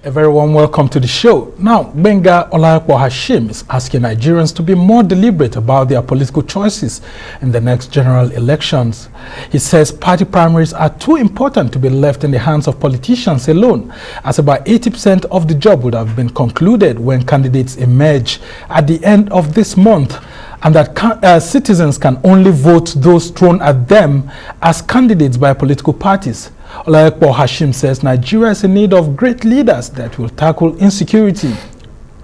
A very warm welcome to the show. Now, Gbenga Olawepo-Hashim is asking Nigerians to be more deliberate about their political choices in the next general elections. He says party primaries are too important to be left in the hands of politicians alone, as about 80% of the job would have been concluded when candidates emerge at the end of this month, and that citizens can only vote those thrown at them as candidates by political parties. Olawepo-Hashim says Nigeria is in need of great leaders that will tackle insecurity,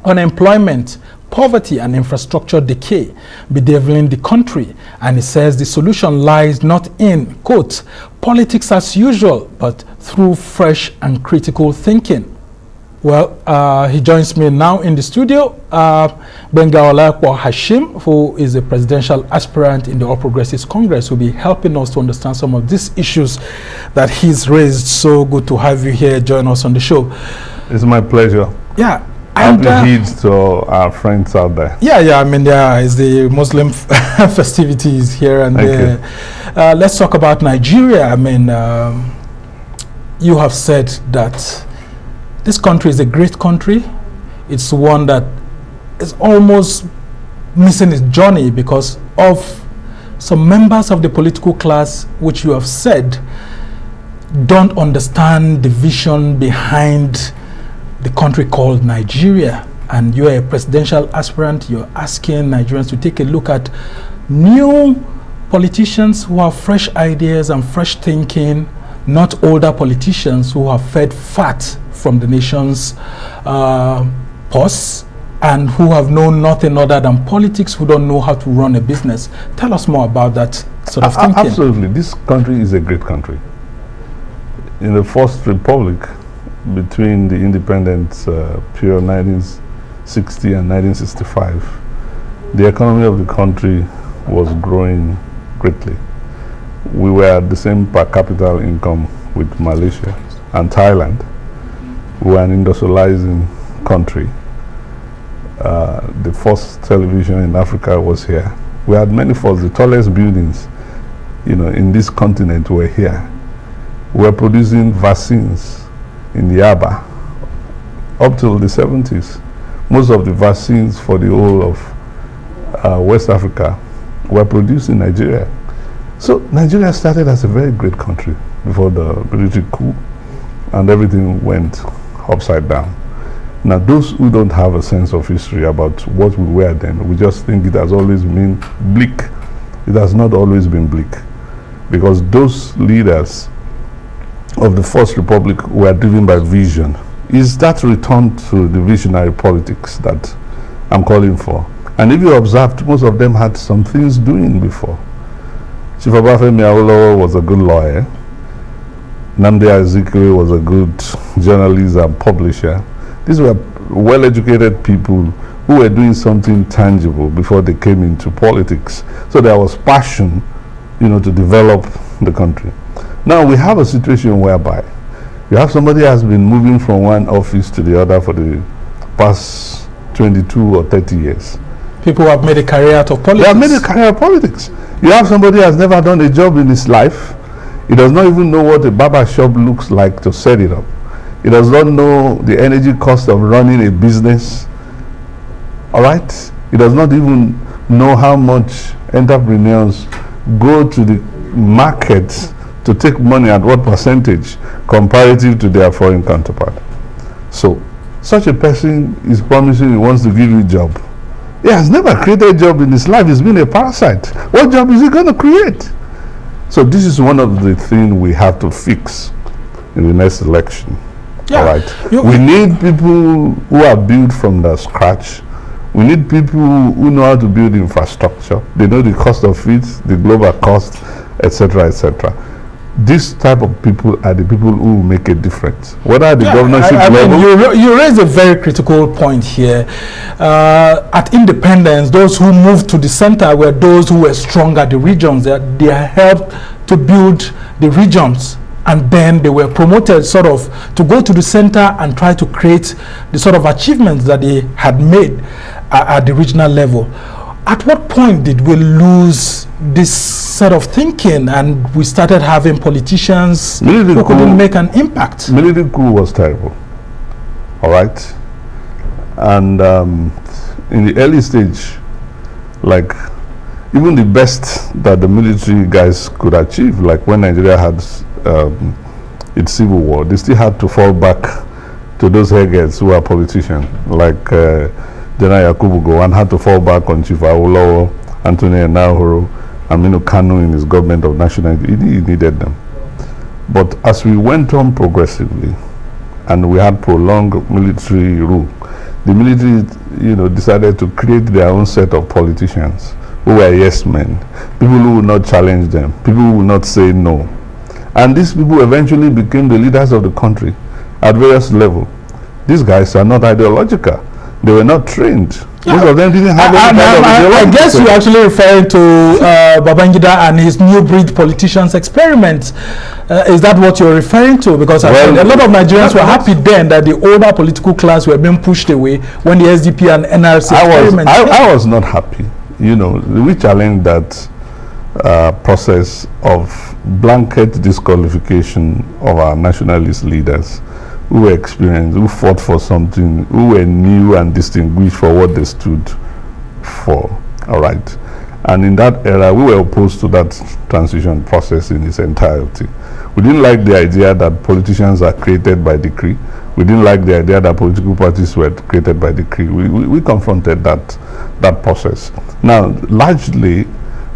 unemployment, poverty and infrastructure decay, bedeviling the country. And he says the solution lies not in, quote, politics as usual, but through fresh and critical thinking. Well, he joins me now in the studio, Gbenga Olawepo-Hashim, who is a presidential aspirant in the All Progressives Congress, will be helping us to understand some of these issues that he's raised. So good to have you here, join us on the show. It's my pleasure. Yeah. And Eid to our friends out there. Yeah, I mean, there is the Muslim festivities here and there. Let's talk about Nigeria. I mean, you have said that this country is a great country. It's one that is almost missing its journey because of some members of the political class, which you have said, don't understand the vision behind the country called Nigeria. And you're a presidential aspirant. You're asking Nigerians to take a look at new politicians who have fresh ideas and fresh thinking, not older politicians who have fed fat from the nation's purse and who have known nothing other than politics, who don't know how to run a business. Tell us more about that sort of thinking. Absolutely. This country is a great country. In the First Republic, between the independence period 1960 and 1965, the economy of the country was growing greatly. We were at the same per capita income with Malaysia and Thailand. We were an industrializing country. The first television in Africa was here. We had many firsts. The tallest buildings, in this continent were here. We were producing vaccines in Yaba up till the 70s. Most of the vaccines for the whole of West Africa were produced in Nigeria. So Nigeria started as a very great country before the military coup, and everything went upside down. Now, those who don't have a sense of history about what we were then, we just think it has always been bleak. It has not always been bleak, because those leaders of the First Republic were driven by vision. Is that return to the visionary politics that I'm calling for? And if you observed, most of them had some things doing before. Chief Obafemi Awolowo was a good lawyer. Nnamdi Azikiwe was a good journalist and publisher. These were well-educated people who were doing something tangible before they came into politics. So there was passion, to develop the country. Now we have a situation whereby you have somebody who has been moving from one office to the other for the past 22 or 30 years. People who have made a career out of politics. They have made a career out of politics. You have somebody who has never done a job in his life. He does not even know what a barber shop looks like to set it up. He does not know the energy cost of running a business. All right? He does not even know how much entrepreneurs go to the market to take money at what percentage comparative to their foreign counterpart. So, such a person is promising he wants to give you a job. He has never created a job in his life. He's been a parasite. What job is he going to create? So this is one of the things we have to fix in the next election. Yeah. All right. We need people who are built from the scratch. We need people who know how to build infrastructure. They know the cost of it, the global cost, etc., etc. This type of people are the people who make a difference. Whether at the governorship level... You raise a very critical point here. At independence, those who moved to the center were those who were strong at the regions. They helped to build the regions. And then they were promoted sort of to go to the center and try to create the sort of achievements that they had made at the regional level. At what point did we lose this sort of thinking and we started having politicians who couldn't make an impact? Military coup was terrible. all right? And in the early stage, like even the best that the military guys could achieve, like when Nigeria had its civil war, they still had to fall back to those heads who are politicians, like General Yakubu Gowon had to fall back on Chief Awolowo, Anthony Enahoro, Aminu Kanu in his government of national unity. He needed them. But as we went on progressively, and we had prolonged military rule, the military, decided to create their own set of politicians who were yes men, people who would not challenge them, people who would not say no. And these people eventually became the leaders of the country at various levels. These guys are not ideological. They were not trained. Yeah. Most of them didn't have any kind of ideology. I guess you're actually referring to Babangida and his new breed politicians experiment. Is that what you're referring to? Because a lot of Nigerians were happy then that the older political class were being pushed away when the SDP and NRC experiment. I was not happy. We challenged that process of blanket disqualification of our nationalist leaders who were experienced, who fought for something, who were new and distinguished for what they stood for. All right. And in that era, we were opposed to that transition process in its entirety. We didn't like the idea that politicians are created by decree. We didn't like the idea that political parties were created by decree. We confronted that process. Now, largely,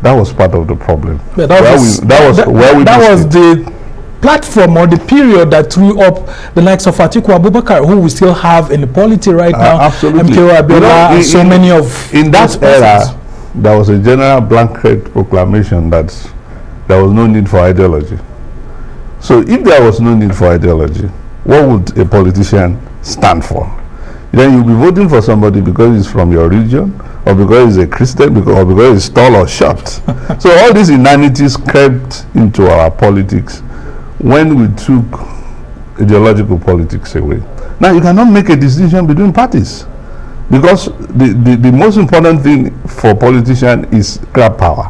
that was part of the problem. Yeah, that was the platform or the period that threw up the likes of Atiku Abubakar, who we still have in the polity right now. Absolutely. MKO Abiola, and so many of in that era, there was a general blanket proclamation that there was no need for ideology. So if there was no need for ideology, what would a politician stand for? Then you'll be voting for somebody because he's from your region, or because he's a Christian, or because he's tall or short. So all these inanities crept into our politics when we took ideological politics away. Now you cannot make a distinction between parties, because the most important thing for politicians is grab power.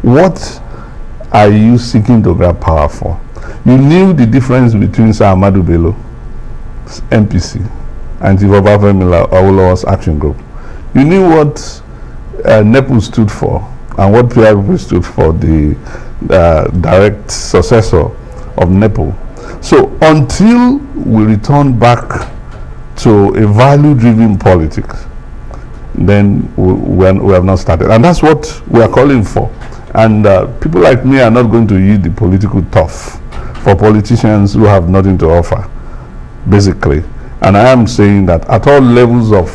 What are you seeking to grab power for? You knew the difference between Sir Ahmadu Bello, MPC, and Chief Obafemi Awolowo's action group. You knew what NEPU stood for and what PRP stood for, the direct successor of NEPO. So until we return back to a value-driven politics, then we have not started. And that's what we are calling for. And people like me are not going to yield the political turf for politicians who have nothing to offer, basically. And I am saying that at all levels of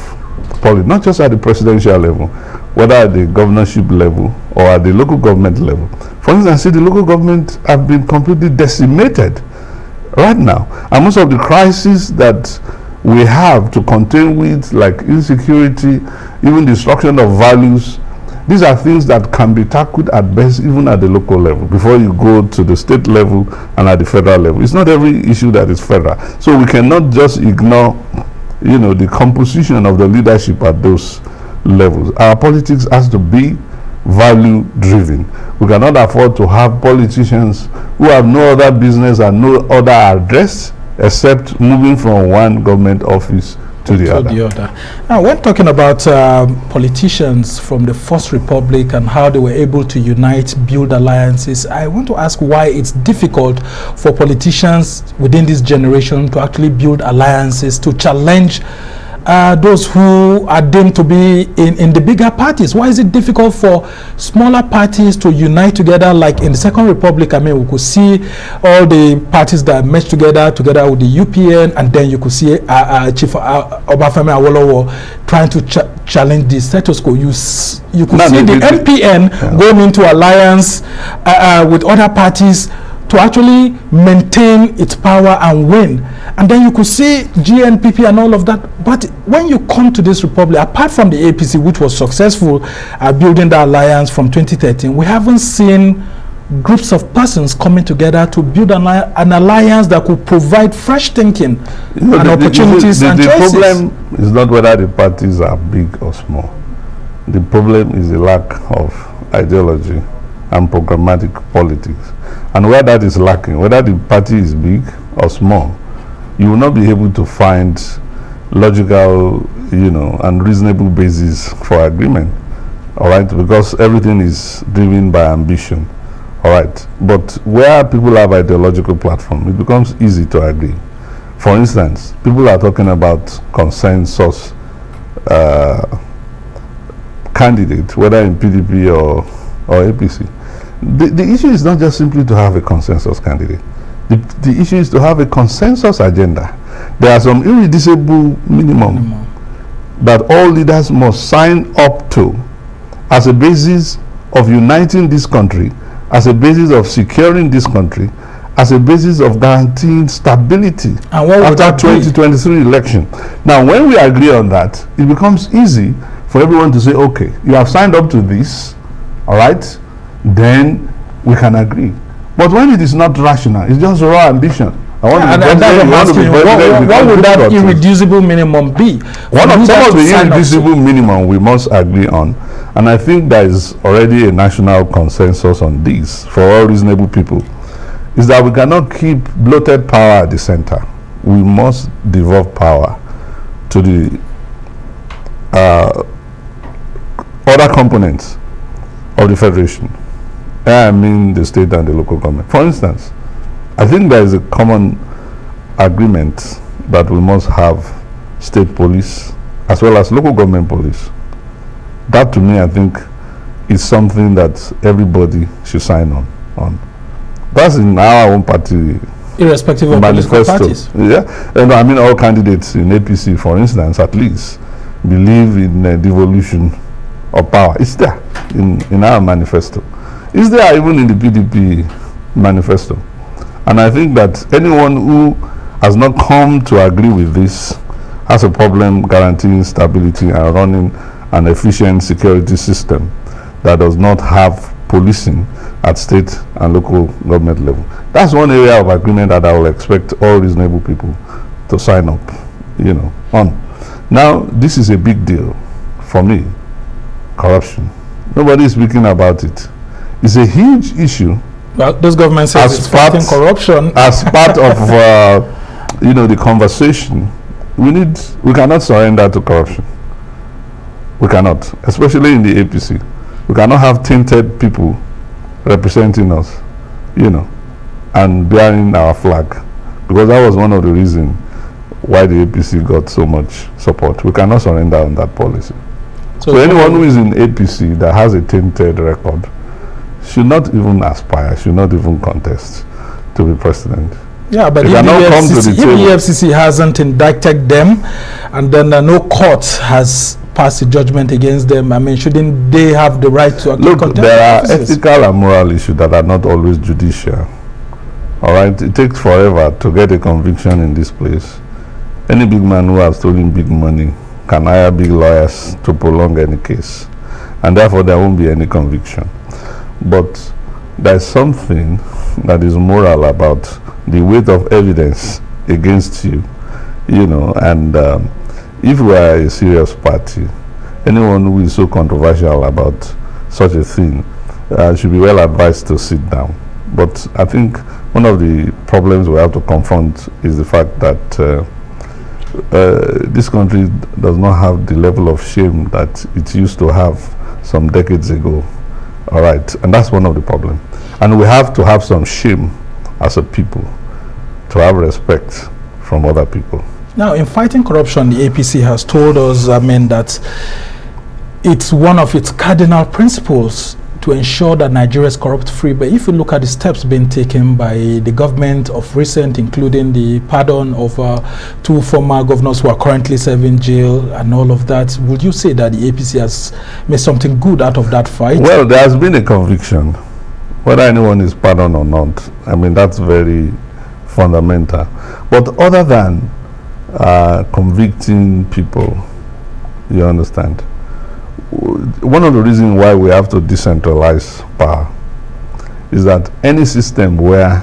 politics, not just at the presidential level, whether at the governorship level or at the local government level. For instance, the local government have been completely decimated right now. And most of the crises that we have to contend with, like insecurity, even destruction of values, these are things that can be tackled at best even at the local level before you go to the state level and at the federal level. It's not every issue that is federal. So we cannot just ignore, the composition of the leadership at those levels. Our politics has to be value driven. We cannot afford to have politicians who have no other business and no other address except moving from one government office to the other. Now, when talking about politicians from the First Republic and how they were able to unite, build alliances, I want to ask why it's difficult for politicians within this generation to actually build alliances, to challenge those who are deemed to be in the bigger parties. Why is it difficult for smaller parties to unite together? Like in the Second Republic, I mean, we could see all the parties that merged together with the UPN, and then you could see Chief Obafemi Awolowo trying to challenge the status quo. You could see the MPN going into alliance with other parties to actually maintain its power and win. And then you could see GNPP and all of that. But when you come to this republic, apart from the APC, which was successful building the alliance from 2013, we haven't seen groups of persons coming together to build an alliance that could provide fresh thinking and opportunities and choices. The problem is not whether the parties are big or small. The problem is the lack of ideology and programmatic politics. And where that is lacking, whether the party is big or small, you will not be able to find logical, and reasonable basis for agreement. All right, because everything is driven by ambition. All right, but where people have ideological platform, it becomes easy to agree. For instance, people are talking about consensus candidate, whether in PDP or APC. The issue is not just simply to have a consensus candidate. The issue is to have a consensus agenda. There are some irreducible minimum that all leaders must sign up to as a basis of uniting this country, as a basis of securing this country, as a basis of guaranteeing stability after 2023 election. Now, when we agree on that, it becomes easy for everyone to say, okay, you have signed up to this, all right, then we can agree. But when it is not rational, it's just raw ambition. I want to be president. What would that irreducible minimum be? Some of the irreducible minimum we must agree on, and I think there is already a national consensus on this for all reasonable people, is that we cannot keep bloated power at the center. We must devolve power to the other components of the federation. I mean the state and the local government. For instance, I think there is a common agreement that we must have state police as well as local government police. That, to me, I think is something that everybody should sign on. That's in our own party, irrespective of political parties. Yeah, and I mean all candidates in APC, for instance, at least believe in devolution of power. It's there in our manifesto. It's there even in the PDP manifesto. And I think that anyone who has not come to agree with this has a problem guaranteeing stability and running an efficient security system that does not have policing at state and local government level. That's one area of agreement that I will expect all reasonable people to sign up, on. Now, this is a big deal for me. Corruption. Nobody is speaking about it. It's a huge issue. Well, this government says it's fighting corruption. As part of, the conversation, we cannot surrender to corruption. We cannot, especially in the APC. We cannot have tainted people representing us, and bearing our flag, because that was one of the reasons why the APC got so much support. We cannot surrender on that policy. So anyone who is in APC that has a tainted record should not even aspire, should not even contest to be president. Yeah, but if the EFCC hasn't indicted them and then no court has passed a judgment against them, I mean, shouldn't they have the right to look? There are ethical and moral issues that are not always judicial. All right, it takes forever to get a conviction in this place. Any big man who has stolen big money can hire big lawyers to prolong any case, and therefore there won't be any conviction. But there's something that is moral about the weight of evidence against you, and if we are a serious party, anyone who is so controversial about such a thing should be well advised to sit down. But I think one of the problems we have to confront is the fact that this country does not have the level of shame that it used to have some decades ago. All right, and that's one of the problems. And we have to have some shame as a people to have respect from other people. Now, in fighting corruption, the APC has told us, that it's one of its cardinal principles to ensure that Nigeria is corrupt-free. But if you look at the steps being taken by the government of recent, including the pardon of 2 former governors who are currently serving jail and all of that, would you say that the APC has made something good out of that fight? Well, there has been a conviction. Whether anyone is pardoned or not, that's very fundamental. But other than convicting people, you understand, one of the reasons why we have to decentralize power is that any system where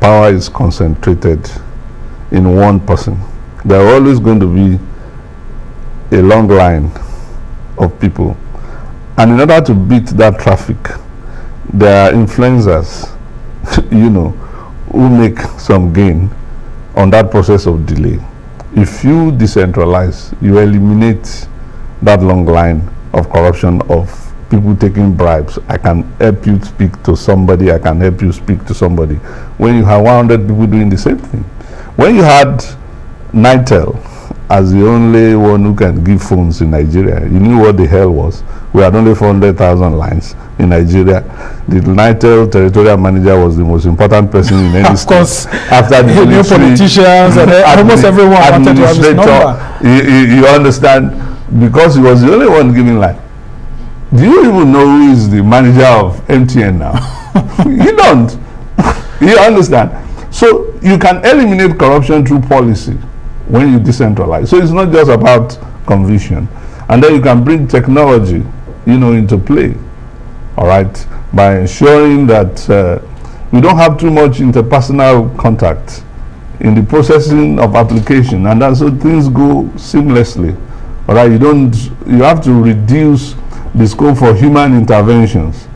power is concentrated in one person, there are always going to be a long line of people, and in order to beat that traffic, there are influencers who make some gain on that process of delay. If you decentralize, you eliminate that long line of corruption of people taking bribes. I can help you speak to somebody, I can help you speak to somebody. When you have 100 people doing the same thing. When you had Nitel as the only one who can give phones in Nigeria, you knew what the hell was. We had only 400,000 lines in Nigeria. The Nitel territorial manager was the most important person in any state. Of course, after the new politicians and almost everyone wanted to have his number. You understand? Because he was the only one giving line. Do you even know who is the manager of MTN now? You don't. You understand? So you can eliminate corruption through policy when you decentralize. So it's not just about conviction. And then you can bring technology, into play. All right, by ensuring that we don't have too much interpersonal contact in the processing of application, and so things go seamlessly. All right, you have to reduce the scope for human interventions.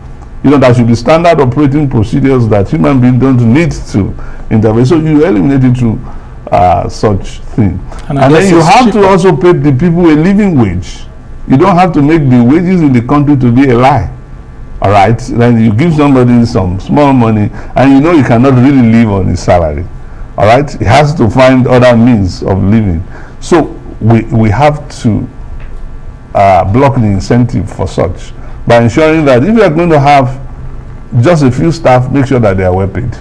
There should be standard operating procedures that human beings don't need to intervene. So you eliminate it through such thing. And then you have to also pay the people a living wage. You don't have to make the wages in the country to be a lie. All right, then you give somebody some small money and you cannot really live on his salary. All right, he has to find other means of living. So we have to block the incentive for such by ensuring that if you are going to have just a few staff, make sure that they are well paid,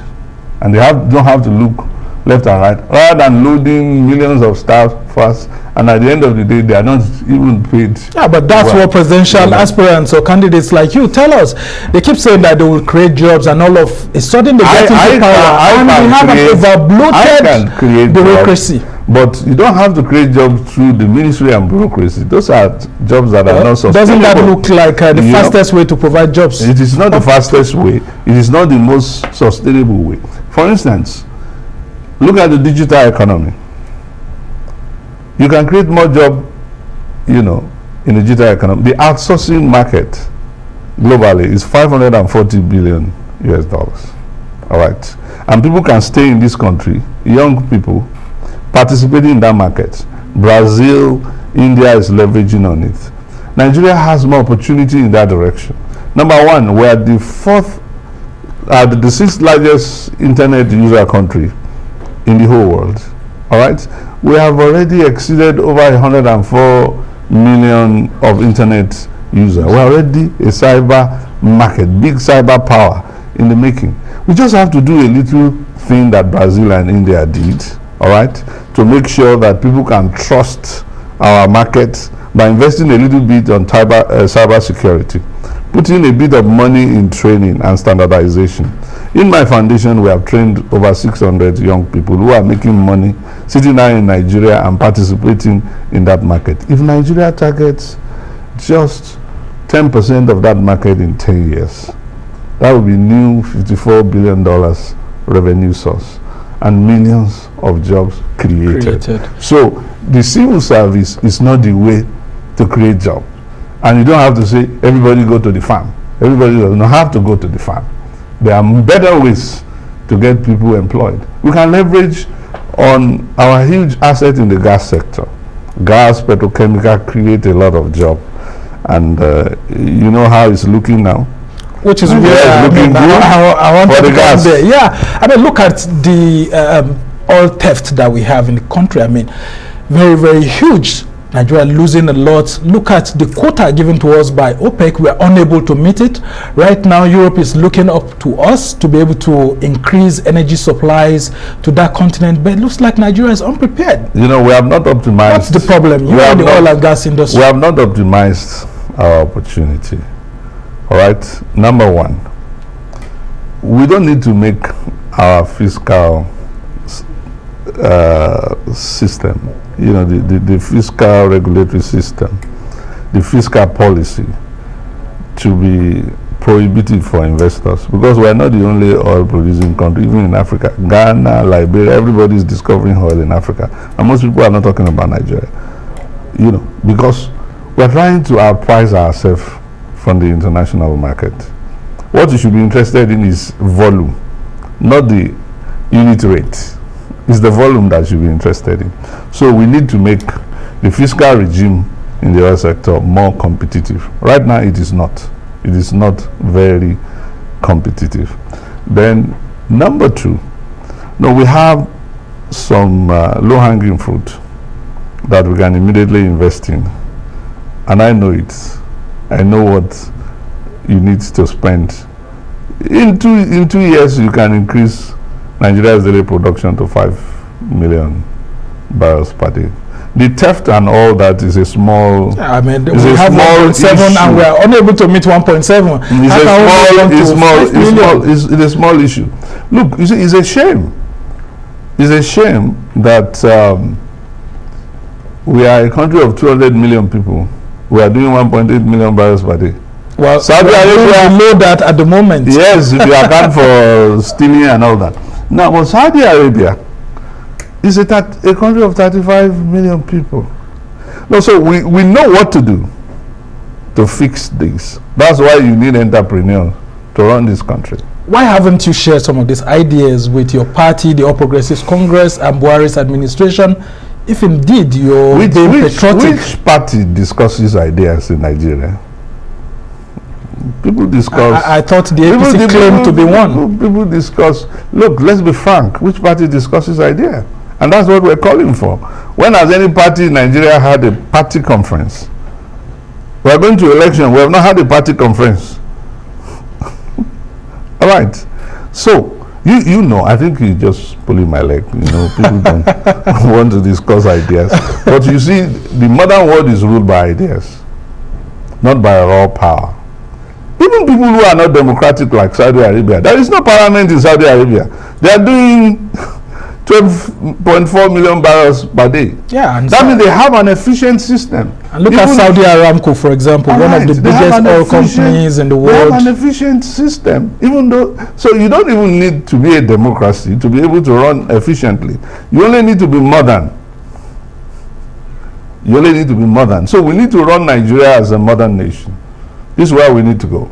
and they don't have to look left and right, rather than loading millions of staff first, and at the end of the day they are not even paid. Yeah, but that's what presidential aspirants or candidates like you tell us. They keep saying that they will create jobs, and all of a sudden they get into power, and we have an overbloated bureaucracy. But you don't have to create jobs through the ministry and bureaucracy. Those are jobs that are not sustainable. Doesn't that look like the fastest way to provide jobs? It is not the fastest way. It is not the most sustainable way. For instance, look at the digital economy. You can create more jobs, in the digital economy. The outsourcing market globally is $540 billion US dollars. All right. And people can stay in this country, young people, participating in that market. Brazil, India is leveraging on it. Nigeria has more opportunity in that direction. Number one, we are the sixth largest internet user country in the whole world. All right, we have already exceeded over 104 million of internet users. We're already a cyber market, big cyber power in the making. We just have to do a little thing that Brazil and India did, all right, to make sure that people can trust our markets by investing a little bit on cyber security, putting a bit of money in training and standardization. In my foundation, we have trained over 600 young people who are making money, sitting down in Nigeria and participating in that market. If Nigeria targets just 10% of that market in 10 years, that will be new $54 billion revenue source and millions of jobs created. So the civil service is not the way to create jobs. And you don't have to say, everybody go to the farm. Everybody does not have to go to the farm. There are better ways to get people employed. We can leverage on our huge asset in the gas sector. Gas, petrochemical create a lot of jobs. And you know how it's looking now. Which is where I want to come there. Yeah, I mean, look at the oil theft that we have in the country. I mean, very, very huge. Nigeria losing a lot. Look at the quota given to us by OPEC. We are unable to meet it. Right now, Europe is looking up to us to be able to increase energy supplies to that continent. But it looks like Nigeria is unprepared. We have not optimized. What's the problem? You are the oil and gas industry. We have not optimized our opportunity. All right. Number one, we don't need to make our fiscal system, the fiscal regulatory system, the fiscal policy to be prohibitive for investors, because we are not the only oil producing country. Even in Africa, Ghana, Liberia, everybody is discovering oil in Africa, and most people are not talking about Nigeria, because we are trying to outprice ourselves from the international market. What you should be interested in is volume, not the unit rate. It's the volume that you'll be interested in. So we need to make the fiscal regime in the oil sector more competitive. Right now, it is not. It is not very competitive. Then, number two, no, we have some low-hanging fruit that we can immediately invest in. And I know it. I know what you need to spend. In 2 years, you can increase Nigeria's daily production to 5 million barrels per day. The theft and all that is a small. Yeah, I mean, we have 1.7 and we are unable to meet 1.7. It's a small issue. Look, you see, it's a shame. It's a shame that we are a country of 200 million people. We are doing 1.8 million barrels per day. Well, Saudi Arabia below that at the moment. Yes, if you account for stealing and all that. Now, but Saudi Arabia is a country of 35 million people. No, so we know what to do to fix this. That's why you need entrepreneurs to run this country. Why haven't you shared some of these ideas with your party, the All Progressives Congress, and Buhari's administration, if indeed you're being patriotic? Which party discusses ideas in Nigeria? People discuss. I thought the APC claimed to be one. People discuss. Look, let's be frank. Which party discusses idea? And that's what we're calling for. When has any party in Nigeria had a party conference? We are going to election. We have not had a party conference. All right. So you know, I think you're just pulling my leg. You know, people don't want to discuss ideas. But you see, the modern world is ruled by ideas, not by raw power. Even people who are not democratic like Saudi Arabia, there is no parliament in Saudi Arabia. They are doing 12.4 million barrels per day. Yeah, and that means they have an efficient system. And look at Saudi Aramco, for example, one of the biggest oil companies in the world. They have an efficient system, even though. So you don't even need to be a democracy to be able to run efficiently. You only need to be modern. You only need to be modern. So we need to run Nigeria as a modern nation. This is where we need to go.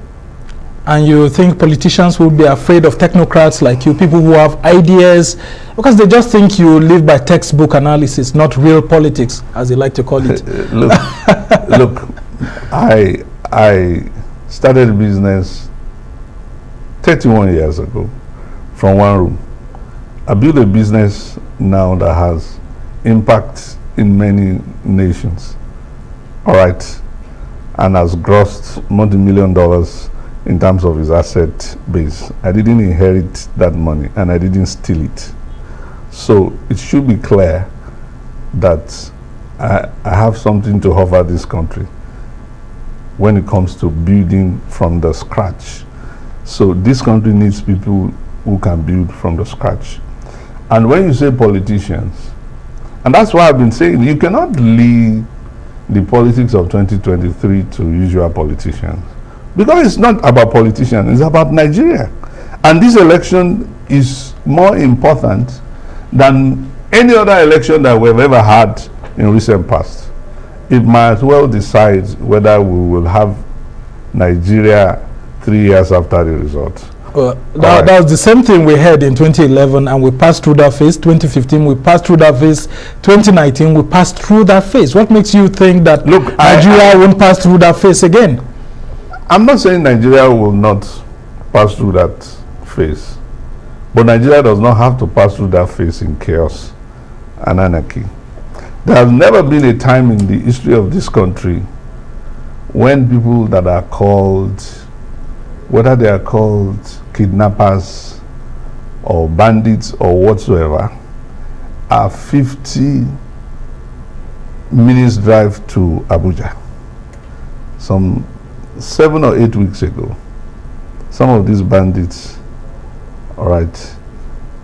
And you think politicians will be afraid of technocrats like you, people who have ideas, because they just think you live by textbook analysis, not real politics, as they like to call it. Look, I started business 31 years ago from one room. I built a business now that has impact in many nations. All right. And has grossed multi-million dollars in terms of his asset base. I didn't inherit that money and I didn't steal it. So it should be clear that I have something to offer this country when it comes to building from the scratch. So this country needs people who can build from the scratch. And when you say politicians, and that's why I've been saying, you cannot lead the politics of 2023 to usual politicians, because it's not about politicians, it's about Nigeria. And this election is more important than any other election that we've ever had in recent past. It might as well decide whether we will have Nigeria 3 years after the result. That was the same thing we had in 2011, and we passed through that phase. 2015, we passed through that phase. 2019, we passed through that phase. What makes you think that Nigeria won't pass through that phase again? I'm not saying Nigeria will not pass through that phase, but Nigeria does not have to pass through that phase in chaos and anarchy. There has never been a time in the history of this country when people that are called, whether they are called kidnappers or bandits or whatsoever, are 50 minutes drive to Abuja. Some 7 or 8 weeks ago, some of these bandits, all right,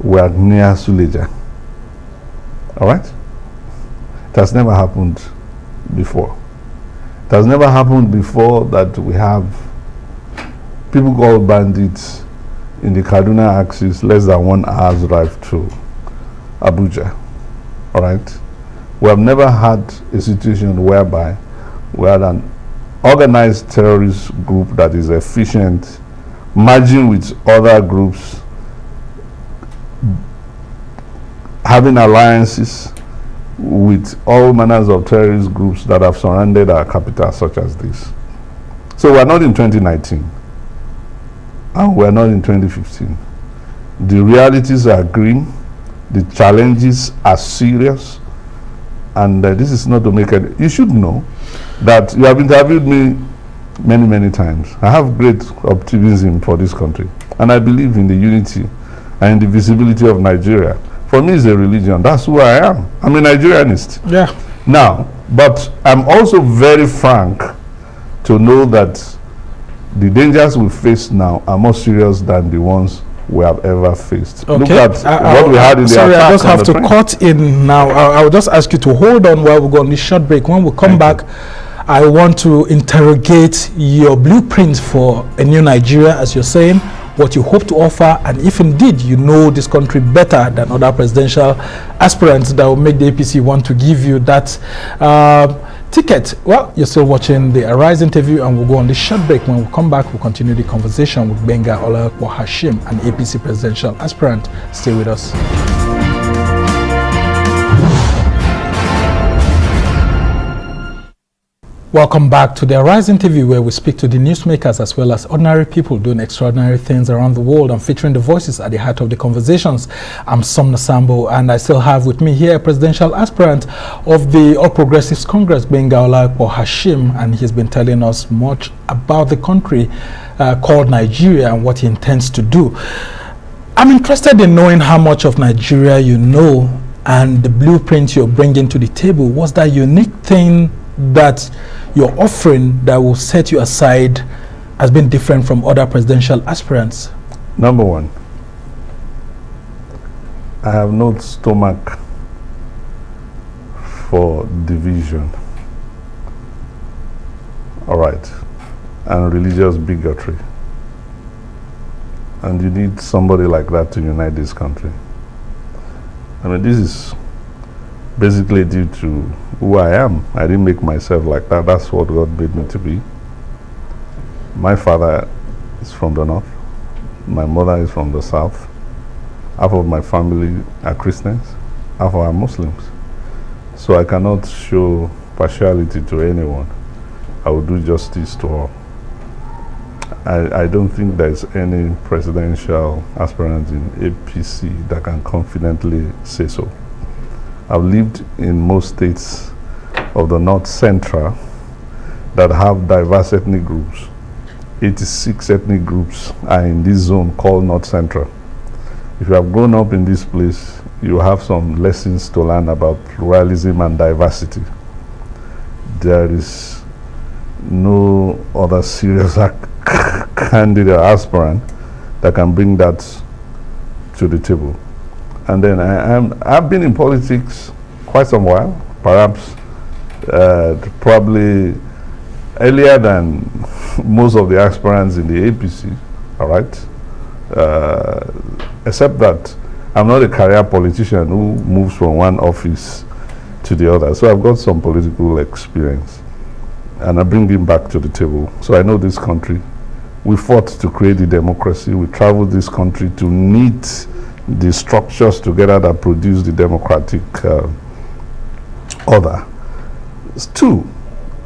were near Suleja. All right? It has never happened before. It has never happened before that we have people called bandits in the Kaduna axis less than 1 hour's drive to Abuja. All right? We have never had a situation whereby we had an organized terrorist group that is efficient, merging with other groups, having alliances with all manners of terrorist groups that have surrounded our capital, such as this. So we're not in 2019, and we're not in 2015. The realities are grim, the challenges are serious, and this is not to make it. You should know that you have interviewed me many, many times. I have great optimism for this country, and I believe in the unity and the visibility of Nigeria. For me, it's a religion. That's who I am. I'm a Nigerianist. Yeah. Now, but I'm also very frank to know that the dangers we face now are more serious than the ones we have ever faced. Okay. Look at what we had in the sorry, attack. I just have to train. cut in now. I'll just ask you to hold on while we go on this short break. When we come back, I want to interrogate your blueprint for a new Nigeria, as you're saying, what you hope to offer, and if indeed you know this country better than other presidential aspirants that will make the APC want to give you that ticket. Well, you're still watching the Arise interview, and we'll go on this short break. When we come back, we'll continue the conversation with Gbenga Olawepo-Hashim, an APC presidential aspirant. Stay with us. Welcome back to the Arise interview, where we speak to the newsmakers as well as ordinary people doing extraordinary things around the world and featuring the voices at the heart of the conversations. I'm Sumner Sambo, and I still have with me here a presidential aspirant of the All Progressives Congress, Gbenga Olawepo-Hashim, and he's been telling us much about the country called Nigeria and what he intends to do. I'm interested in knowing how much of Nigeria you know and the blueprint you're bringing to the table. What's that unique thing that you're offering that will set you aside as being different from other presidential aspirants? Number one, I have no stomach for division, all right, and religious bigotry. And you need somebody like that to unite this country. I mean, this is basically due to who I am. I didn't make myself like that. That's what God made me to be. My father is from the north. My mother is from the south. Half of my family are Christians. Half are Muslims. So I cannot show partiality to anyone. I will do justice to all. I don't think there's any presidential aspirant in APC that can confidently say so. I've lived in most states of the North Central that have diverse ethnic groups. 86 ethnic groups are in this zone called North Central. If you have grown up in this place, you have some lessons to learn about pluralism and diversity. There is no other serious candidate aspirant that can bring that to the table. And then I've been in politics quite some while, perhaps probably earlier than most of the aspirants in the APC, all right? Except that I'm not a career politician who moves from one office to the other. So I've got some political experience, and I bring it back to the table. So I know this country. We fought to create the democracy. We traveled this country to knit the structures together that produce the democratic order. Two,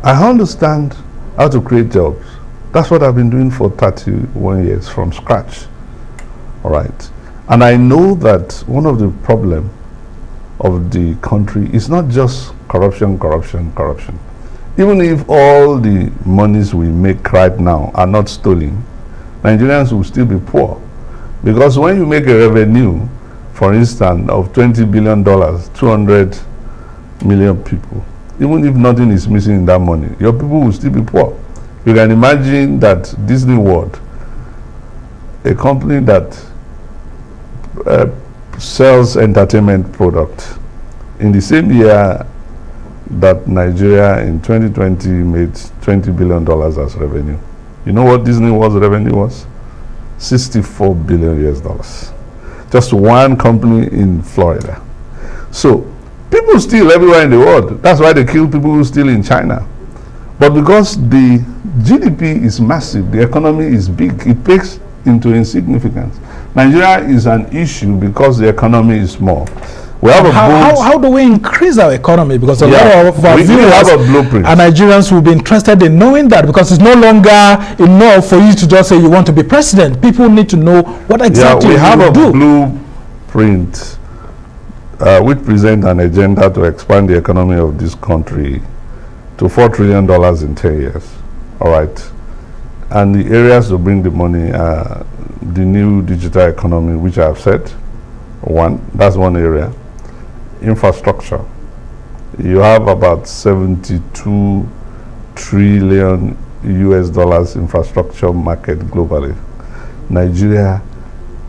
I understand how to create jobs. That's what I've been doing for 31 years from scratch. All right. And I know that one of the problems of the country is not just corruption. Even if all the monies we make right now are not stolen, Nigerians will still be poor. Because when you make a revenue, for instance, of $20 billion, 200 million people, even if nothing is missing in that money, your people will still be poor. You can imagine that Disney World, a company that sells entertainment products, in the same year that Nigeria in 2020 made $20 billion as revenue. You know what Disney World's revenue was? $64 billion US. Just one company in Florida. So people steal everywhere in the world. That's why they kill people who steal in China. But because the GDP is massive, the economy is big, it takes into insignificance. Nigeria is an issue because the economy is small. We have how do we increase our economy? Because a lot of our viewers have a blueprint. and Nigerians will be interested in knowing that, because it's no longer enough for you to just say you want to be president. People need to know what exactly we have you a do. blueprint which presents an agenda to expand the economy of this country to $4 trillion in 10 years. All right. And the areas to bring the money are the new digital economy, which I have said. That's one area. Infrastructure. You have about 72 trillion US dollars infrastructure market globally. Nigeria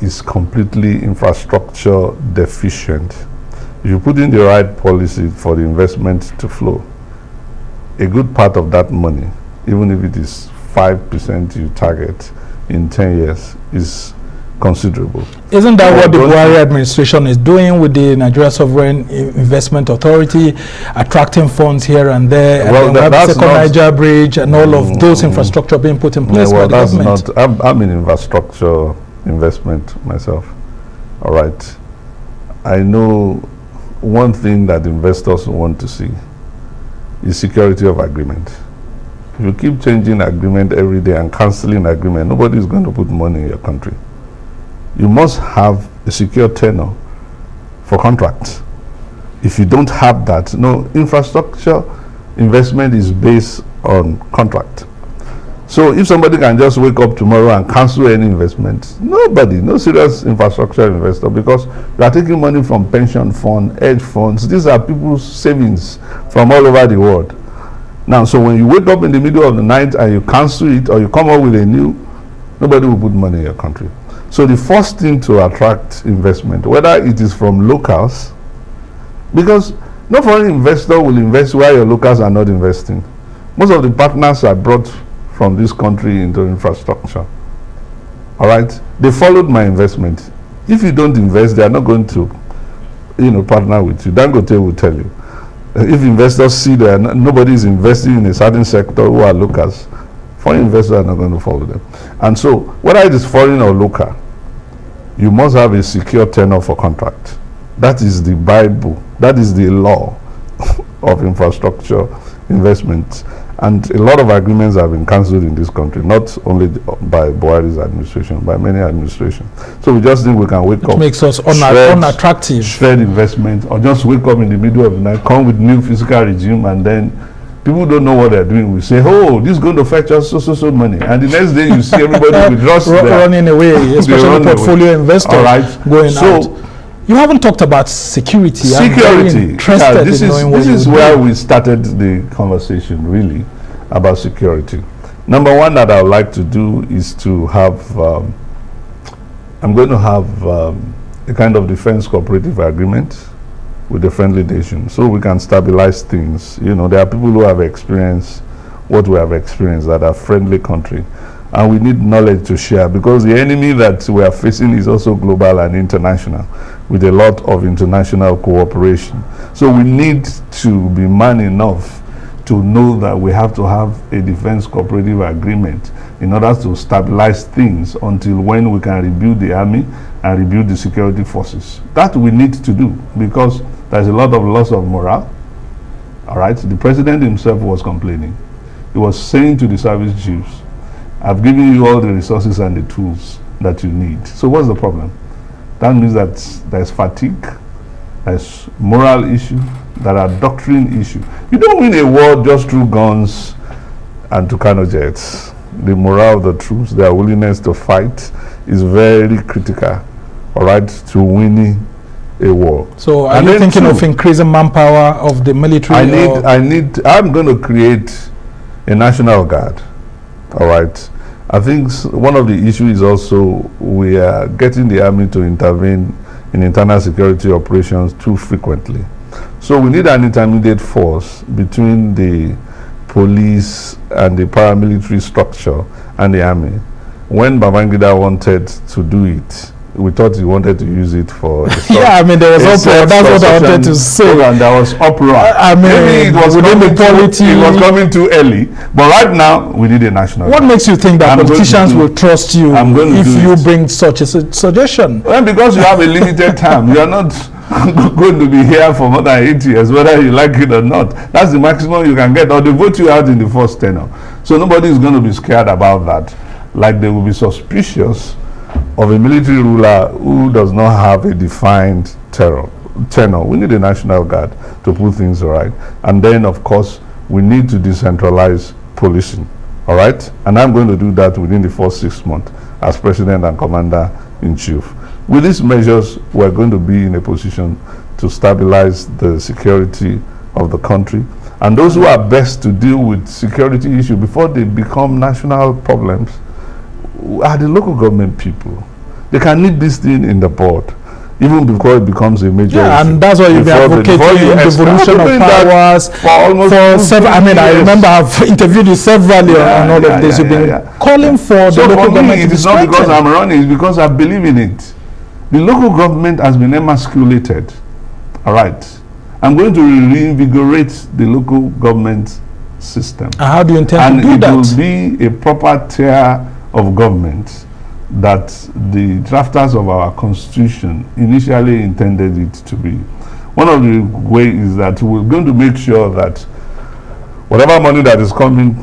is completely infrastructure deficient. If you put in the right policy for the investment to flow, a good part of that money, even if it is 5% you target in 10 years, is considerable. Isn't that what the Buhari administration is doing with the Nigeria Sovereign Investment Authority, attracting funds here and there, well, and that's second Niger Bridge and all of those infrastructure being put in place by the government? I'm in infrastructure investment myself. All right. I know one thing that investors want to see is security of agreement. If you keep changing agreement every day and cancelling agreement, nobody is going to put money in your country. You must have a secure tenure for contracts. If you don't have that, no, infrastructure investment is based on contract. So if somebody can just wake up tomorrow and cancel any investment, no serious infrastructure investor, because you are taking money from pension fund, hedge funds. These are people's savings from all over the world. Now, so when you wake up in the middle of the night and you cancel it, or you come up with a new, nobody will put money in your country. So the first thing to attract investment, whether it is from locals, because no foreign investor will invest where your locals are not investing. Most of the partners are brought from this country into infrastructure. All right, they followed my investment. If you don't invest, they are not going to, partner with you. Dangote will tell you. If investors see that nobody is investing in a certain sector who are locals, foreign investors are not going to follow them. And so, whether it is foreign or local, you must have a secure tenure for contract. That is the Bible. That is the law of infrastructure investment. And a lot of agreements have been cancelled in this country, not only by Buhari's administration, by many administrations. So we just think we can wake up. It makes us unattractive. Shred investment, or just wake up in the middle of the night, come with new fiscal regime, and then people don't know what they're doing. We say, oh, this is going to fetch us so money. And the next day you see everybody with rust running away, especially portfolio investors going out. You haven't talked about security. This is where we started the conversation, really, about security. Number one that I would like to do is to have, I'm going to have a kind of defense cooperative agreement with the friendly nation, so we can stabilize things. There are people who have experienced what we have experienced that are friendly country, and we need knowledge to share, because the enemy that we are facing is also global and international, with a lot of international cooperation. So we need to be man enough to know that we have to have a defense cooperative agreement in order to stabilize things until when we can rebuild the army and rebuild the security forces. That we need to do, because there's a lot of loss of morale. All right, the president himself was complaining. He was saying to the service chiefs, I've given you all the resources and the tools that you need. So what's the problem? That means that there's fatigue, there's moral issue, there are doctrine issues. You don't win a war just through guns and Tucano jets. The morale of the troops, their willingness to fight is very critical, all right, to winning a war. So are you thinking of increasing manpower of the military? I'm going to create a national guard, all right. I think one of the issues is also we are getting the army to intervene in internal security operations too frequently. So we need an intermediate force between the police and the paramilitary structure and the army. When Babangida wanted to do it, we thought he wanted to use it for yeah, I mean, there was uproar. That's what I wanted to say. And there was uproar. I mean, maybe it was coming too early. But right now, we need a national. What makes you think that politicians will trust you if you bring such a suggestion? Well, because you have a limited time. You are not I'm going to be here for more than 8 years, whether you like it or not. That's the maximum you can get, or they vote you out in the first tenure. So nobody is going to be scared about that. Like they will be suspicious of a military ruler who does not have a defined tenure. We need a National Guard to put things right. And then, of course, we need to decentralize policing. All right? And I'm going to do that within the first 6 months as President and Commander-in-Chief. With these measures, we're going to be in a position to stabilize the security of the country. And those who are best to deal with security issues before they become national problems are the local government people. They can lead this thing in the board, even before it becomes a major issue. And that's why you've been advocating the devolution of powers for almost several. I mean, I remember I've interviewed you severally on all of this. You've been calling for the local government. It is not because I'm running; it's because I believe in it. The local government has been emasculated. All right, I'm going to reinvigorate the local government system. And how do you intend to do that? And it will be a proper tier of government that the drafters of our constitution initially intended it to be. One of the ways is that we're going to make sure that whatever money that is coming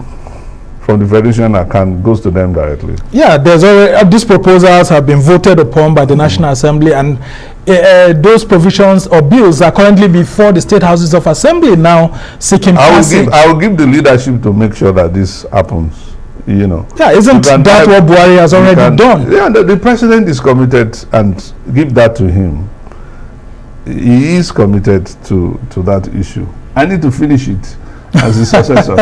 from the Federation account goes to them directly. Yeah, there's already these proposals have been voted upon by the National Assembly, and those provisions or bills are currently before the State Houses of Assembly now seeking passage. I will give the leadership to make sure that this happens. You know. Yeah, isn't that what Buhari has already done? Yeah, the president is committed, and give that to him. He is committed to that issue. I need to finish it as the successor.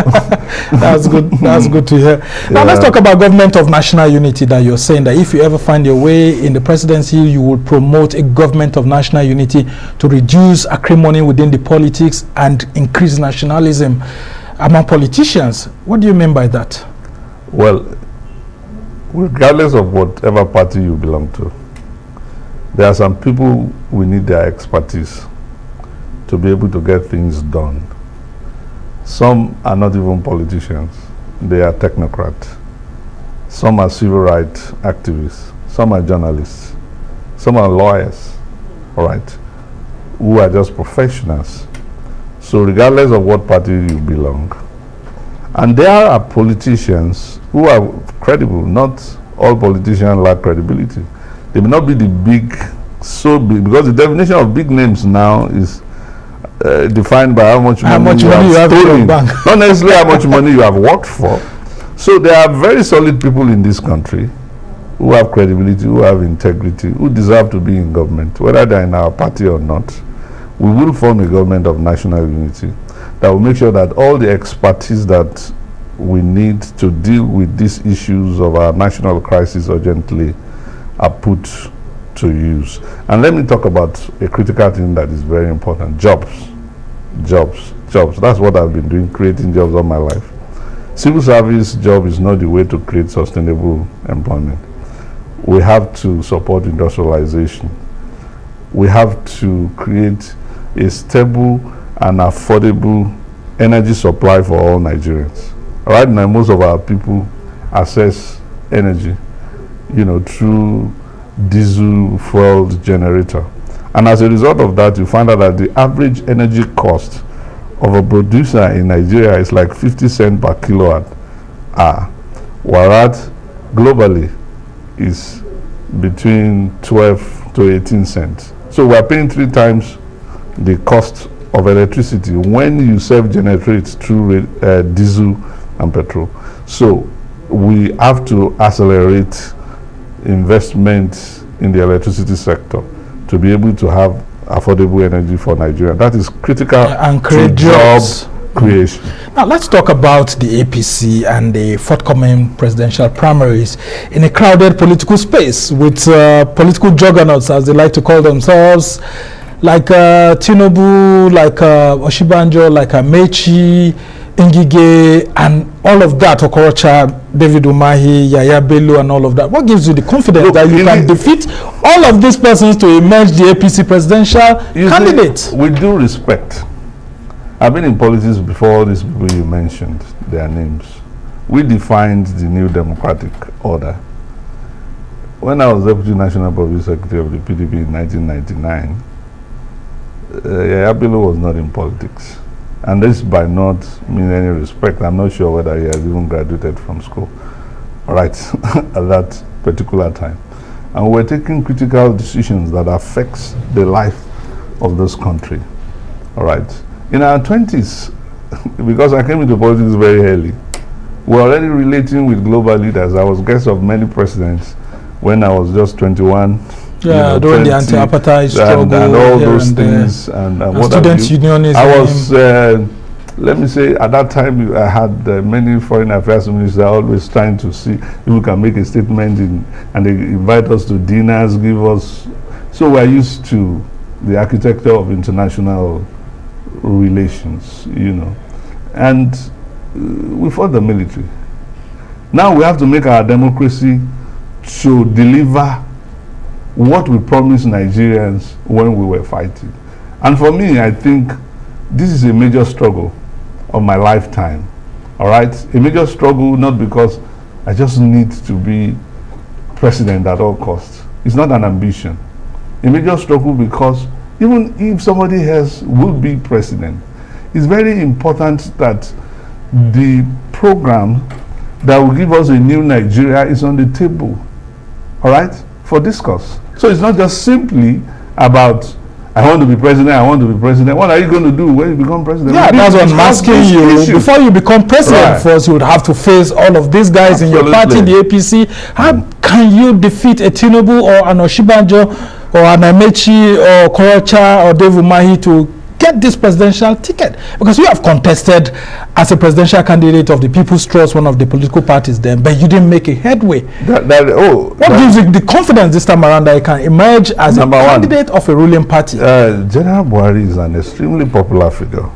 That's good. That's good to hear. Now let's talk about government of national unity. That you're saying that if you ever find your way in the presidency, you will promote a government of national unity to reduce acrimony within the politics and increase nationalism among politicians. What do you mean by that? Well, regardless of whatever party you belong to, there are some people we need their expertise to be able to get things done. Some are not even politicians, they are technocrats. Some are civil rights activists, some are journalists, some are lawyers, all right, who are just professionals. So regardless of what party you belong, and there are politicians who are credible. Not all politicians lack credibility. They may not be the big, so big, because the definition of big names now is defined by how much money you have stolen, not necessarily how much money you have worked for. So there are very solid people in this country who have credibility, who have integrity, who deserve to be in government, whether they're in our party or not. We will form a government of national unity that will make sure that all the expertise that we need to deal with these issues of our national crisis urgently are put to use. And let me talk about a critical thing that is very important: jobs. That's what I've been doing, creating jobs all my life. Civil service job is not the way to create sustainable employment. We have to support industrialization. We have to create a stable and affordable energy supply for all Nigerians. Right now, most of our people access energy, through diesel fueled generator. And as a result of that, you find out that the average energy cost of a producer in Nigeria is like 50 cents per kilowatt hour, whereas globally is between 12 to 18 cents. So we're paying 3 times the cost of electricity when you self-generate through diesel and petrol. So we have to accelerate investment in the electricity sector to be able to have affordable energy for Nigeria. That is critical and create jobs creation. Now let's talk about the APC and the forthcoming presidential primaries in a crowded political space with political juggernauts, as they like to call themselves, like Tinubu, like Oshibanjo, like Amechi, Ngige, and all of that, Okorocha, David Umahi, Yaya Bello, and all of that. What gives you the confidence that you can defeat all of these persons to emerge the APC presidential candidate? With due respect, I've been in politics before all these people you mentioned, their names. We defined the new democratic order. When I was Deputy National Public Secretary of the PDP in 1999, Yaya Bello was not in politics. And this by not mean any respect. I'm not sure whether he has even graduated from school, right, at that particular time. And we're taking critical decisions that affects the life of this country, all right. In our 20s, because I came into politics very early, we're already relating with global leaders. I was guest of many presidents when I was just 21. Yeah, during the anti-apartheid struggle and all those things, and what students' unionism. I was, let me say, at that time I had many foreign affairs ministers always trying to see if we can make a statement, and they invite us to dinners, give us. So we're used to the architecture of international relations, you know, and we fought the military. Now we have to make our democracy to deliver what we promised Nigerians when we were fighting. And for me, I think this is a major struggle of my lifetime, all right? A major struggle, not because I just need to be president at all costs. It's not an ambition. A major struggle because even if somebody else will be president, it's very important that the program that will give us a new Nigeria is on the table, all right, for discourse. So it's not just simply about, I want to be president, I want to be president. What are you going to do when you become president? Yeah, that's what I'm asking you. Before you become president, right, first you would have to face all of these guys in your party, the APC. How can you defeat a Tinubu or an Oshibanjo or an Amechi or Korocha or Dave Umahi to get this presidential ticket? Because you have contested as a presidential candidate of the People's Trust, one of the political parties then, but you didn't make a headway. What gives you the confidence this time around that you can emerge as a candidate of a ruling party? General Buhari is an extremely popular figure,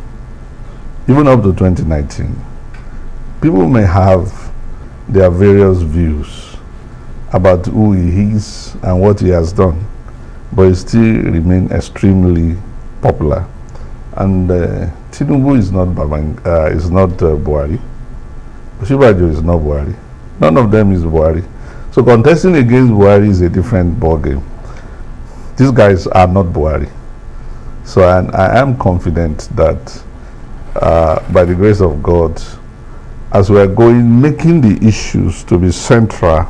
even up to 2019. People may have their various views about who he is and what he has done, but he still remains extremely popular. And Tinubu is not Buhari. Oshibanjo is not Buhari. None of them is Buhari. So contesting against Buhari is a different ballgame. These guys are not Buhari. So I am confident that by the grace of God, as we are making the issues to be central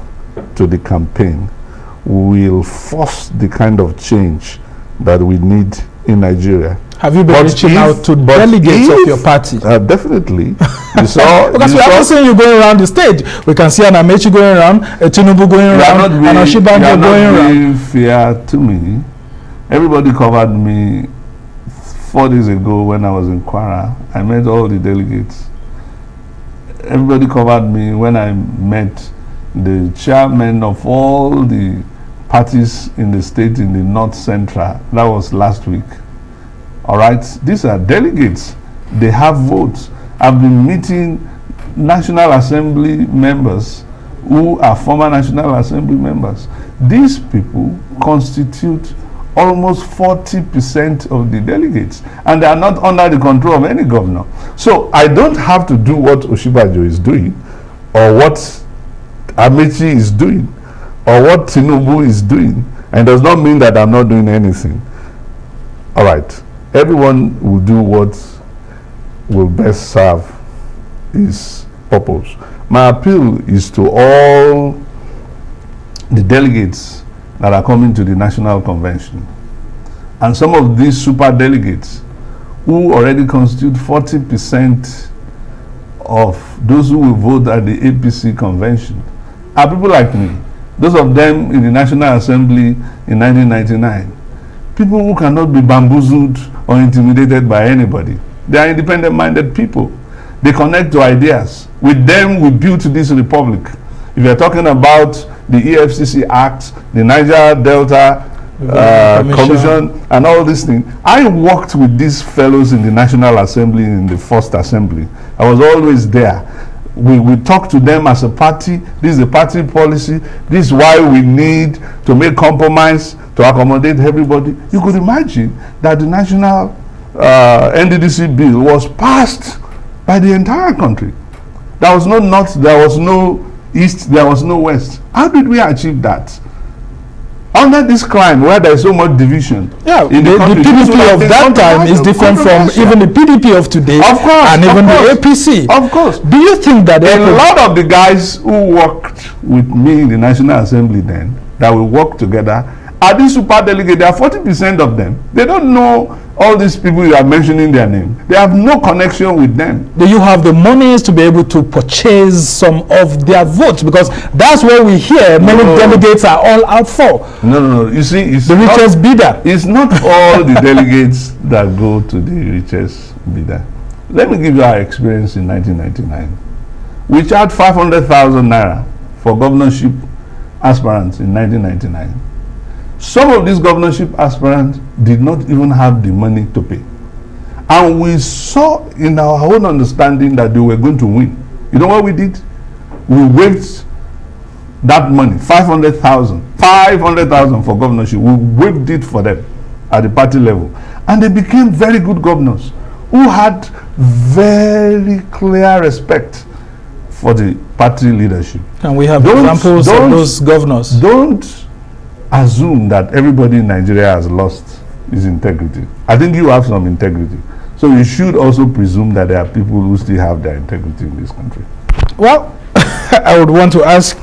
to the campaign, we will force the kind of change that we need in Nigeria. Have you been reaching out to delegates of your party? Definitely. You saw, because we haven't seen you going around the state. We can see an Amechi going around, a Tinubu going around, and Oshibanjo going around. You are not fair to me. Everybody covered me 4 days ago when I was in Kwara. I met all the delegates. Everybody covered me when I met the chairman of all the parties in the state in the North Central. That was last week. All right, these are delegates. They have votes. I've been meeting National Assembly members who are former National Assembly members. These people constitute almost 40% of the delegates, and they are not under the control of any governor. So I don't have to do what Oshibanjo is doing, or what Amechi is doing, or what Tinubu is doing, and it does not mean that I'm not doing anything. All right. Everyone will do what will best serve his purpose. My appeal is to all the delegates that are coming to the National Convention, and some of these super delegates who already constitute 40% of those who will vote at the APC convention are people like me. Those of them in the National Assembly in 1999. People who cannot be bamboozled or intimidated by anybody. They are independent-minded people. They connect to ideas. With them, we built this republic. If you're talking about the EFCC Act, the Niger Delta Commission, and all these things, I worked with these fellows in the National Assembly, in the first assembly. I was always there. We talk to them as a party. This is the party policy. This is why we need to make compromise to accommodate everybody. You could imagine that the national NDDC bill was passed by the entire country. There was no north, there was no east, there was no west. How did we achieve that? Under this climb, where there is so much division, yeah, the PDP of that time is different from even the PDP of today, of course, and even the APC. Of course. Do you think that a lot of the guys who worked with me in the National Assembly then, that we work together, are these super delegates? There are 40% of them. They don't know all these people you are mentioning their name. They have no connection with them. Do you have the monies to be able to purchase some of their votes? Because that's what we hear many delegates are all out for. No. You see, it's the richest bidder. It's not all the delegates that go to the richest bidder. Let me give you our experience in 1999. We charged 500,000 naira for governorship aspirants in 1999. Some of these governorship aspirants did not even have the money to pay. And we saw in our own understanding that they were going to win. You know what we did? We waived that money, 500,000 for governorship. We waived it for them at the party level. And they became very good governors who had very clear respect for the party leadership. And we have examples of those governors. Don't assume that everybody in Nigeria has lost his integrity. I think you have some integrity. So you should also presume that there are people who still have their integrity in this country. Well, I would want to ask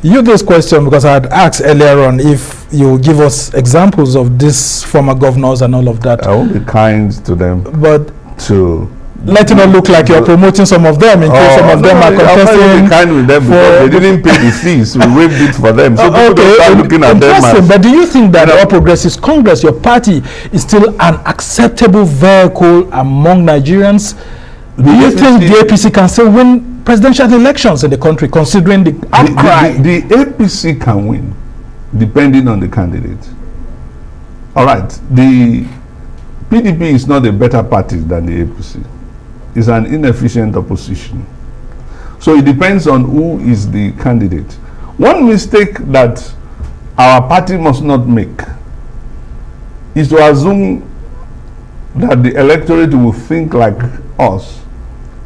you this question because I had asked earlier on if you give us examples of these former governors and all of that. I won't be kind to them. But to let it not look like you're promoting some of them in case some of them are contesting. I'm not kind with them because they didn't pay the fees. We waived it for them. So people don't start looking at them as, but do you think that the All Progressives Congress, your party, is still an acceptable vehicle among Nigerians? Do you think the APC can still win presidential elections in the country, considering the outcry? The APC can win, depending on the candidate. All right. The PDP is not a better party than the APC. It's an inefficient opposition. So it depends on who is the candidate. One mistake that our party must not make is to assume that the electorate will think like us.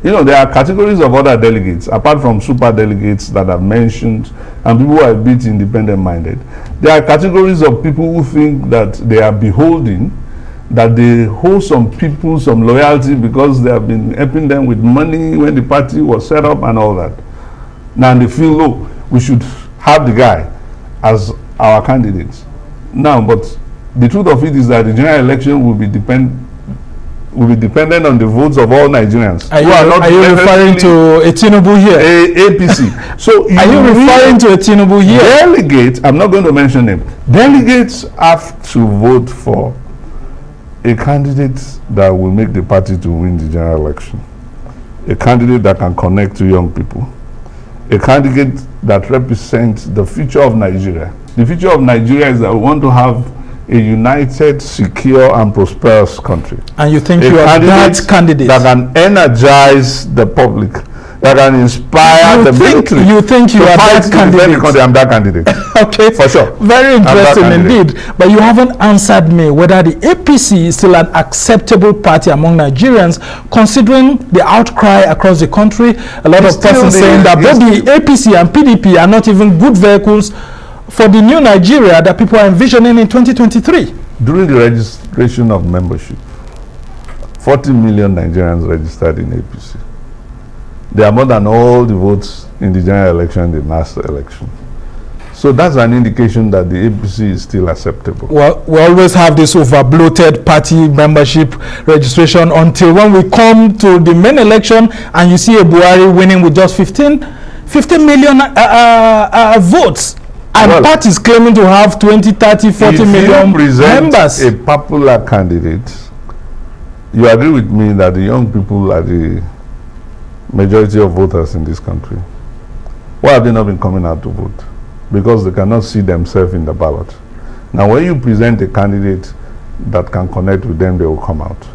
You know, there are categories of other delegates, apart from super delegates that I've mentioned, and people who are a bit independent-minded. There are categories of people who think that they are beholden, that they hold some people some loyalty because they have been helping them with money when the party was set up and all that. Now they feel, oh, we should have the guy as our candidate. Now, but the truth of it is that the general election will be dependent on the votes of all Nigerians. Are you referring to a Tinubu here? APC. So are you referring to a Tinubu here? Delegates, I'm not going to mention them. Delegates have to vote for a candidate that will make the party to win the general election. A candidate that can connect to young people. A candidate that represents the future of Nigeria. The future of Nigeria is that we want to have a united, secure, and prosperous country. And you think you are that candidate that can energize the public, that can inspire the military. You think you are that candidate? I'm that candidate. Okay, for sure. Very interesting indeed. But you haven't answered me whether the APC is still an acceptable party among Nigerians, considering the outcry across the country. A lot of persons saying that both the APC and PDP are not even good vehicles for the new Nigeria that people are envisioning in 2023. During the registration of membership, 40 million Nigerians registered in APC. They are more than all the votes in the general election, the last election. So that's an indication that the APC is still acceptable. Well, we always have this over-bloated party membership registration until when we come to the main election and you see a Buhari winning with just 15 million votes. And parties claiming to have 20, 30, 40 million members. If you present a popular candidate, you agree with me that the young people are the majority of voters in this country. Why have they not been coming out to vote? Because they cannot see themselves in the ballot. Now, when you present a candidate that can connect with them, they will come out.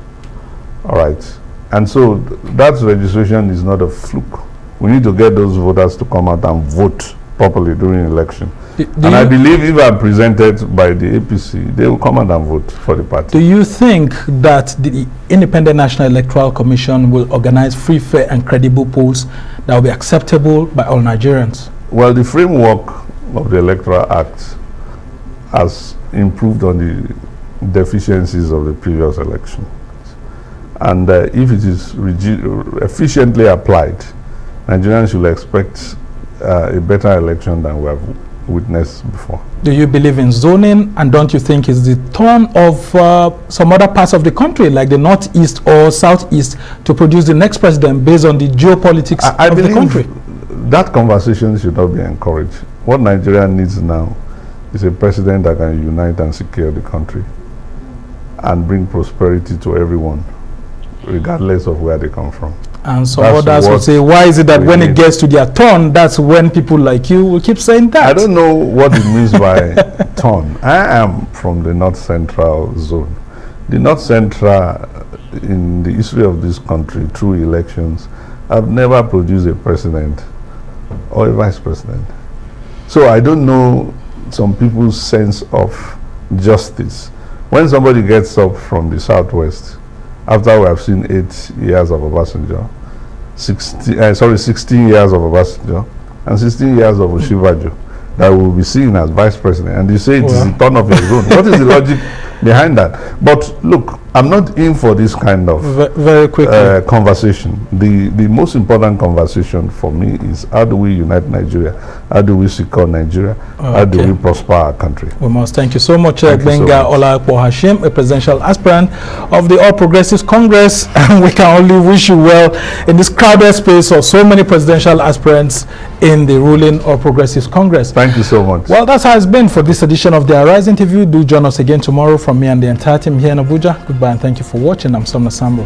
All right. And so that registration is not a fluke. We need to get those voters to come out and vote properly during election. And I believe if I'm presented by the APC, they will come out and vote for the party. Do you think that the Independent National Electoral Commission will organize free, fair, and credible polls that will be acceptable by all Nigerians? Well, the framework of the Electoral Act has improved on the deficiencies of the previous election. And if it is efficiently applied, Nigerians should expect a better election than we have witnessed before. Do you believe in zoning, and don't you think it's the turn of some other parts of the country, like the northeast or southeast, to produce the next president based on the geopolitics I of the country? That conversation should not be encouraged. What Nigeria needs now is a president that can unite and secure the country and bring prosperity to everyone, regardless of where they come from. And some others would say, why is it that when it gets to their turn, that's when people like you will keep saying that? I don't know what it means by turn. I am from the North Central zone. The North Central, in the history of this country, through elections, have never produced a president or a vice president. So I don't know some people's sense of justice. When somebody gets up from the Southwest, after we have seen 8 years of Obasanjo, 16 years of Obasanjo, and 16 years of Oshibajo, that will be seen as vice president, and you say it is the turn of your zone. What is the logic behind that? But look, I'm not in for this kind of very quickly conversation. The most important conversation for me is, how do we unite Nigeria? How do we secure Nigeria? How do we prosper our country? We must thank you so much, Gbenga Olawepo-Hashim, a presidential aspirant of the All Progressives Congress. And we can only wish you well in this crowded space of so many presidential aspirants in the ruling All Progressives Congress. Thank you so much. Well, that's how it's been for this edition of the Arise interview. Do join us again tomorrow from me and the entire team here in Abuja. Goodbye and thank you for watching. I'm Sumner Sambo.